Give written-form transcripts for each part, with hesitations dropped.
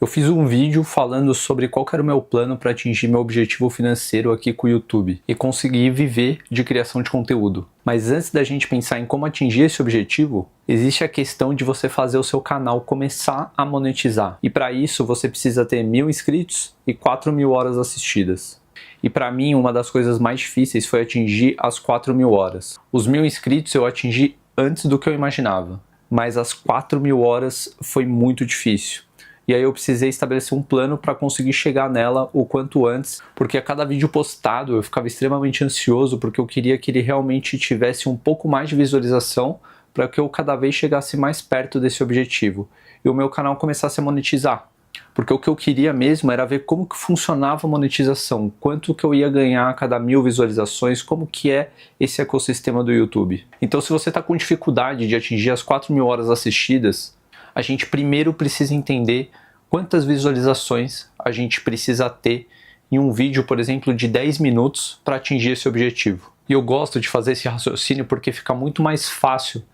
Eu fiz um vídeo falando sobre qual que era o meu plano para atingir meu objetivo financeiro aqui com o YouTube e conseguir viver de criação de conteúdo. Mas antes da gente pensar em como atingir esse objetivo, existe a questão de você fazer o seu canal começar a monetizar. E para isso você precisa ter 1.000 inscritos e 4.000 horas assistidas. E para mim, uma das coisas mais difíceis foi atingir as 4.000 horas. Os 1.000 inscritos eu atingi antes do que eu imaginava, mas as 4.000 horas foi muito difícil. E aí eu precisei estabelecer um plano para conseguir chegar nela o quanto antes, porque a cada vídeo postado eu ficava extremamente ansioso, porque eu queria que ele realmente tivesse um pouco mais de visualização para que eu cada vez chegasse mais perto desse objetivo e o meu canal começasse a monetizar. Porque o que eu queria mesmo era ver como que funcionava a monetização, quanto que eu ia ganhar a cada 1.000 visualizações, como que é esse ecossistema do YouTube. Então se você está com dificuldade de atingir as 4.000 horas assistidas, a gente primeiro precisa entender quantas visualizações a gente precisa ter em um vídeo, por exemplo, de 10 minutos para atingir esse objetivo. E eu gosto de fazer esse raciocínio porque fica muito mais fácil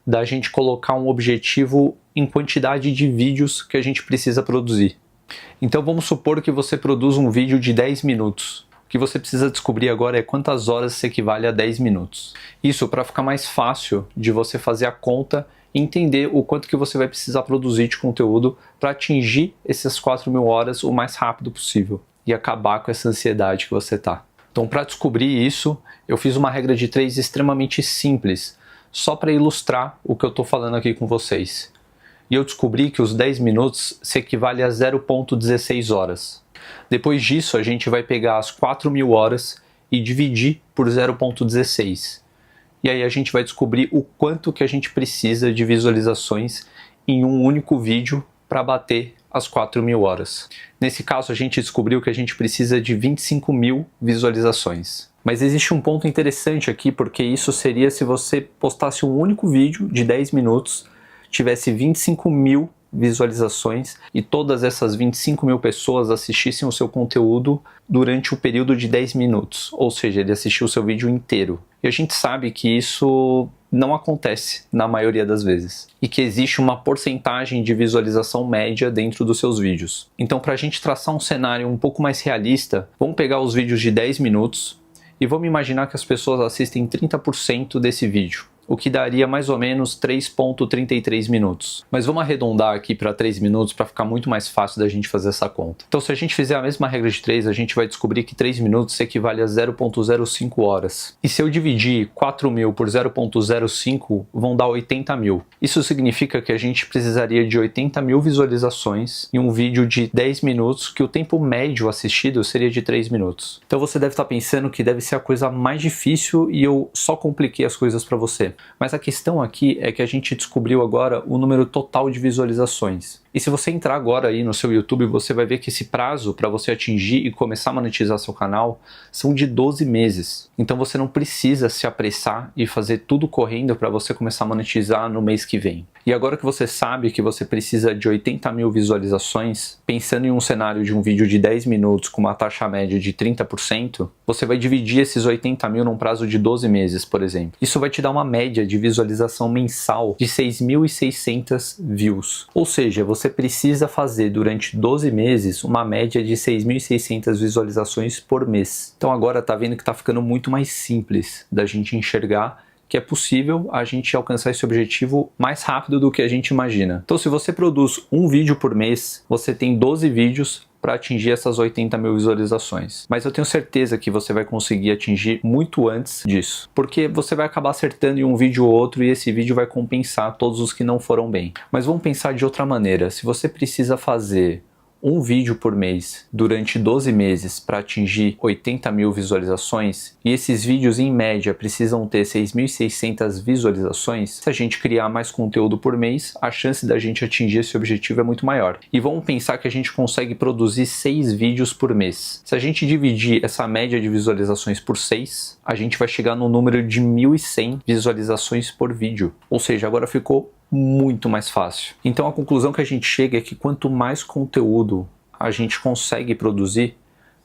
da gente colocar um objetivo em quantidade de vídeos que a gente precisa produzir. Então vamos supor que você produz um vídeo de 10 minutos. O que você precisa descobrir agora é quantas horas se equivale a 10 minutos. Isso para ficar mais fácil de você fazer a conta e entender o quanto que você vai precisar produzir de conteúdo para atingir essas 4.000 horas o mais rápido possível e acabar com essa ansiedade que você tá. Então para descobrir isso, eu fiz uma regra de 3 extremamente simples, só para ilustrar o que eu estou falando aqui com vocês. E eu descobri que os 10 minutos se equivale a 0,16 horas. Depois disso, a gente vai pegar as 4.000 horas e dividir por 0,16. E aí a gente vai descobrir o quanto que a gente precisa de visualizações em um único vídeo para bater as 4.000 horas. Nesse caso, a gente descobriu que a gente precisa de 25.000 visualizações. Mas existe um ponto interessante aqui, porque isso seria se você postasse um único vídeo de 10 minutos, tivesse 25.000 visualizações e todas essas 25.000 pessoas assistissem o seu conteúdo durante o período de 10 minutos, ou seja, ele assistiu o seu vídeo inteiro. E a gente sabe que isso não acontece na maioria das vezes e que existe uma porcentagem de visualização média dentro dos seus vídeos. Então, para a gente traçar um cenário um pouco mais realista, vamos pegar os vídeos de 10 minutos e vamos imaginar que as pessoas assistem 30% desse vídeo, o que daria mais ou menos 3,33 minutos. Mas vamos arredondar aqui para 3 minutos para ficar muito mais fácil da gente fazer essa conta. Então se a gente fizer a mesma regra de 3, a gente vai descobrir que 3 minutos equivale a 0,05 horas. E se eu dividir 4.000 por 0,05, vão dar 80.000. Isso significa que a gente precisaria de 80.000 visualizações em um vídeo de 10 minutos, que o tempo médio assistido seria de 3 minutos. Então você deve estar pensando que deve ser a coisa mais difícil e eu só compliquei as coisas para você. Mas a questão aqui é que a gente descobriu agora o número total de visualizações. E se você entrar agora aí no seu YouTube, você vai ver que esse prazo para você atingir e começar a monetizar seu canal são de 12 meses. Então você não precisa se apressar e fazer tudo correndo para você começar a monetizar no mês que vem. E agora que você sabe que você precisa de 80.000 visualizações, pensando em um cenário de um vídeo de 10 minutos com uma taxa média de 30%, você vai dividir esses 80.000 num prazo de 12 meses, por exemplo. Isso vai te dar uma média de visualização mensal de 6.600 views. Ou seja, você precisa fazer durante 12 meses uma média de 6.600 visualizações por mês. Então agora tá vendo que tá ficando muito mais simples da gente enxergar que é possível a gente alcançar esse objetivo mais rápido do que a gente imagina. Então se você produz um vídeo por mês, você tem 12 vídeos para atingir essas 80.000 visualizações. Mas eu tenho certeza que você vai conseguir atingir muito antes disso, porque você vai acabar acertando em um vídeo ou outro e esse vídeo vai compensar todos os que não foram bem. Mas vamos pensar de outra maneira. Se você precisa fazer um vídeo por mês durante 12 meses para atingir 80.000 visualizações e esses vídeos em média precisam ter 6.600 visualizações, se a gente criar mais conteúdo por mês, a chance da gente atingir esse objetivo é muito maior. E vamos pensar que a gente consegue produzir 6 vídeos por mês. Se a gente dividir essa média de visualizações por 6, a gente vai chegar no número de 1.100 visualizações por vídeo. Ou seja, agora ficou muito mais fácil. Então a conclusão que a gente chega é que quanto mais conteúdo a gente consegue produzir,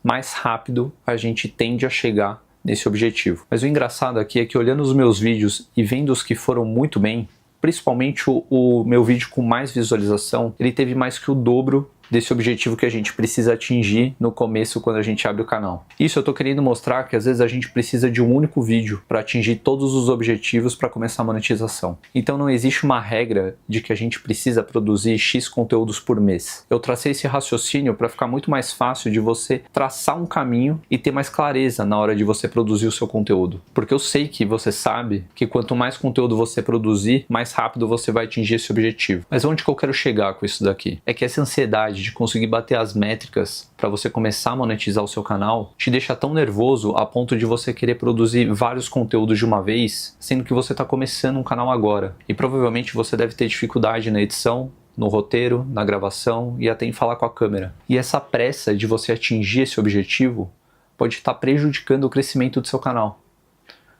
mais rápido a gente tende a chegar nesse objetivo. Mas o engraçado aqui é que olhando os meus vídeos e vendo os que foram muito bem, principalmente o meu vídeo com mais visualização, ele teve mais que o dobro desse objetivo que a gente precisa atingir no começo quando a gente abre o canal. Isso eu tô querendo mostrar que às vezes a gente precisa de um único vídeo para atingir todos os objetivos para começar a monetização. Então não existe uma regra de que a gente precisa produzir X conteúdos por mês. Eu tracei esse raciocínio para ficar muito mais fácil de você traçar um caminho e ter mais clareza na hora de você produzir o seu conteúdo. Porque eu sei que você sabe que quanto mais conteúdo você produzir, mais rápido você vai atingir esse objetivo. Mas onde que eu quero chegar com isso daqui? É que essa ansiedade de conseguir bater as métricas para você começar a monetizar o seu canal te deixa tão nervoso a ponto de você querer produzir vários conteúdos de uma vez, sendo que você está começando um canal agora. E provavelmente você deve ter dificuldade na edição, no roteiro, na gravação e até em falar com a câmera. E essa pressa de você atingir esse objetivo pode estar prejudicando o crescimento do seu canal.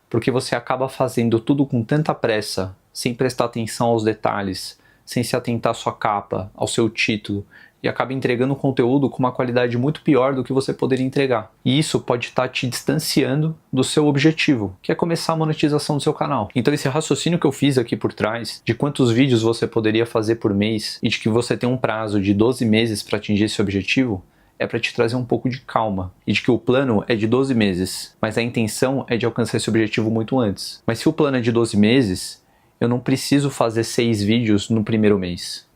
Porque você acaba fazendo tudo com tanta pressa, sem prestar atenção aos detalhes, sem se atentar à sua capa, ao seu título, e acaba entregando conteúdo com uma qualidade muito pior do que você poderia entregar. E isso pode estar te distanciando do seu objetivo, que é começar a monetização do seu canal. Então esse raciocínio que eu fiz aqui por trás, de quantos vídeos você poderia fazer por mês, e de que você tem um prazo de 12 meses para atingir esse objetivo, é para te trazer um pouco de calma, e de que o plano é de 12 meses, mas a intenção é de alcançar esse objetivo muito antes. Mas se o plano é de 12 meses, eu não preciso fazer 6 vídeos no primeiro mês.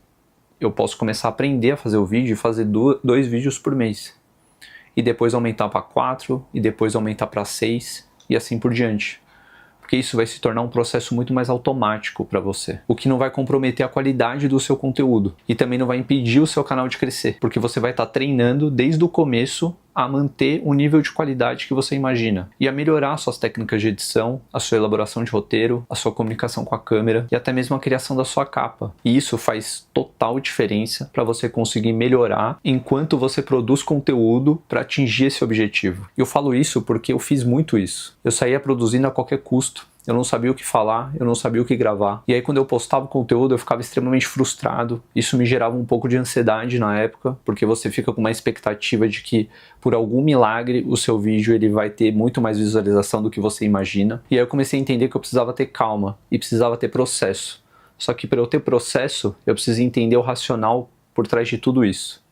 Eu posso começar a aprender a fazer o vídeo e fazer 2 vídeos por mês. E depois aumentar para 4, e depois aumentar para 6, e assim por diante. Porque isso vai se tornar um processo muito mais automático para você. O que não vai comprometer a qualidade do seu conteúdo. E também não vai impedir o seu canal de crescer. Porque você vai estar treinando desde o começo a manter o nível de qualidade que você imagina. E a melhorar suas técnicas de edição, a sua elaboração de roteiro, a sua comunicação com a câmera e até mesmo a criação da sua capa. E isso faz total diferença para você conseguir melhorar enquanto você produz conteúdo para atingir esse objetivo. Eu falo isso porque eu fiz muito isso. Eu saía produzindo a qualquer custo. Eu não sabia o que falar, eu não sabia o que gravar. E aí quando eu postava o conteúdo eu ficava extremamente frustrado. Isso me gerava um pouco de ansiedade na época, porque você fica com uma expectativa de que por algum milagre o seu vídeo ele vai ter muito mais visualização do que você imagina. E aí eu comecei a entender que eu precisava ter calma e precisava ter processo. Só que para eu ter processo, eu preciso entender o racional por trás de tudo isso.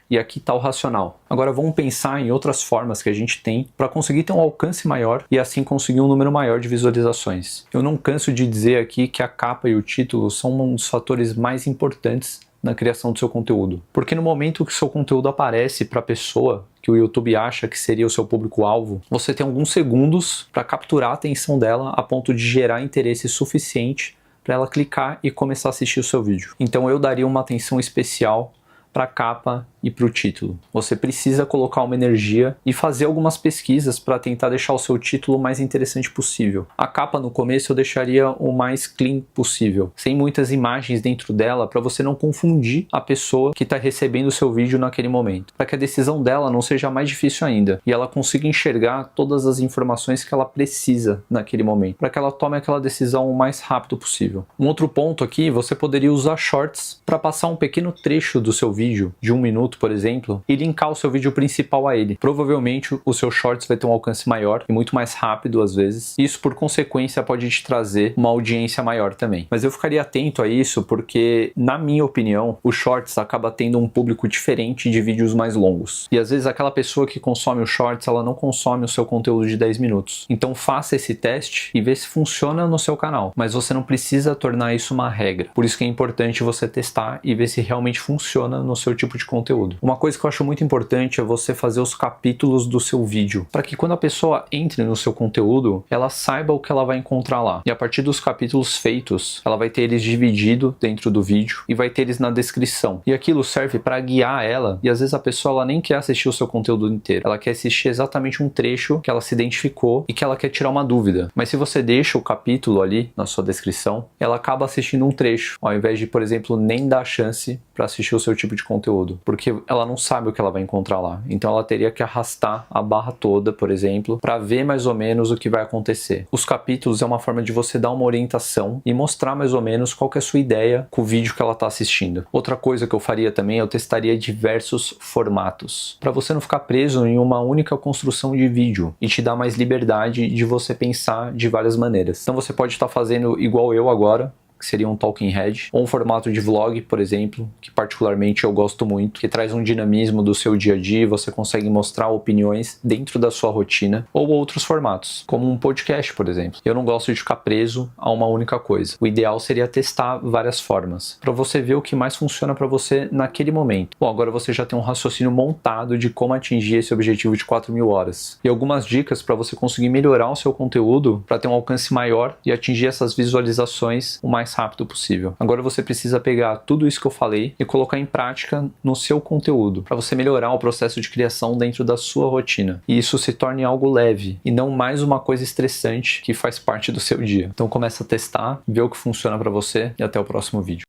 E aqui está o racional. Agora vamos pensar em outras formas que a gente tem para conseguir ter um alcance maior e assim conseguir um número maior de visualizações. Eu não canso de dizer aqui que a capa e o título são um dos fatores mais importantes na criação do seu conteúdo. Porque no momento que o seu conteúdo aparece para a pessoa que o YouTube acha que seria o seu público-alvo, você tem alguns segundos para capturar a atenção dela a ponto de gerar interesse suficiente para ela clicar e começar a assistir o seu vídeo. Então eu daria uma atenção especial para a capa e para o título. Você precisa colocar uma energia e fazer algumas pesquisas para tentar deixar o seu título o mais interessante possível. A capa no começo eu deixaria o mais clean possível, sem muitas imagens dentro dela, para você não confundir a pessoa que está recebendo o seu vídeo naquele momento, para que a decisão dela não seja mais difícil ainda e ela consiga enxergar todas as informações que ela precisa naquele momento, para que ela tome aquela decisão o mais rápido possível. Um outro ponto aqui, você poderia usar shorts para passar um pequeno trecho do seu vídeo, de 1 minuto, por exemplo, e linkar o seu vídeo principal a ele. Provavelmente o seu shorts vai ter um alcance maior e muito mais rápido às vezes. Isso por consequência pode te trazer uma audiência maior também. Mas eu ficaria atento a isso porque, na minha opinião, o shorts acaba tendo um público diferente de vídeos mais longos. E às vezes aquela pessoa que consome o shorts, ela não consome o seu conteúdo de 10 minutos. Então faça esse teste e vê se funciona no seu canal. Mas você não precisa tornar isso uma regra. Por isso que é importante você testar e ver se realmente funciona no seu tipo de conteúdo. Uma coisa que eu acho muito importante é você fazer os capítulos do seu vídeo, para que quando a pessoa entre no seu conteúdo, ela saiba o que ela vai encontrar lá. E a partir dos capítulos feitos, ela vai ter eles dividido dentro do vídeo e vai ter eles na descrição. E aquilo serve para guiar ela, e às vezes a pessoa ela nem quer assistir o seu conteúdo inteiro. Ela quer assistir exatamente um trecho que ela se identificou e que ela quer tirar uma dúvida. Mas se você deixa o capítulo ali na sua descrição, ela acaba assistindo um trecho, ao invés de, por exemplo, nem dar chance para assistir o seu tipo de conteúdo, porque ela não sabe o que ela vai encontrar lá. Então ela teria que arrastar a barra toda, por exemplo, para ver mais ou menos o que vai acontecer. Os capítulos é uma forma de você dar uma orientação e mostrar mais ou menos qual que é a sua ideia com o vídeo que ela está assistindo. Outra coisa que eu faria também, eu testaria diversos formatos, para você não ficar preso em uma única construção de vídeo e te dar mais liberdade de você pensar de várias maneiras. Então você pode estar fazendo igual eu agora, que seria um talking head, ou um formato de vlog, por exemplo, que particularmente eu gosto muito, que traz um dinamismo do seu dia a dia, você consegue mostrar opiniões dentro da sua rotina, ou outros formatos, como um podcast, por exemplo. Eu não gosto de ficar preso a uma única coisa. O ideal seria testar várias formas, para você ver o que mais funciona para você naquele momento. Bom, agora você já tem um raciocínio montado de como atingir esse objetivo de 4.000 horas. E algumas dicas para você conseguir melhorar o seu conteúdo para ter um alcance maior e atingir essas visualizações o mais rápido possível. Agora você precisa pegar tudo isso que eu falei e colocar em prática no seu conteúdo, para você melhorar o processo de criação dentro da sua rotina. E isso se torne algo leve e não mais uma coisa estressante que faz parte do seu dia. Então começa a testar, ver o que funciona para você e até o próximo vídeo.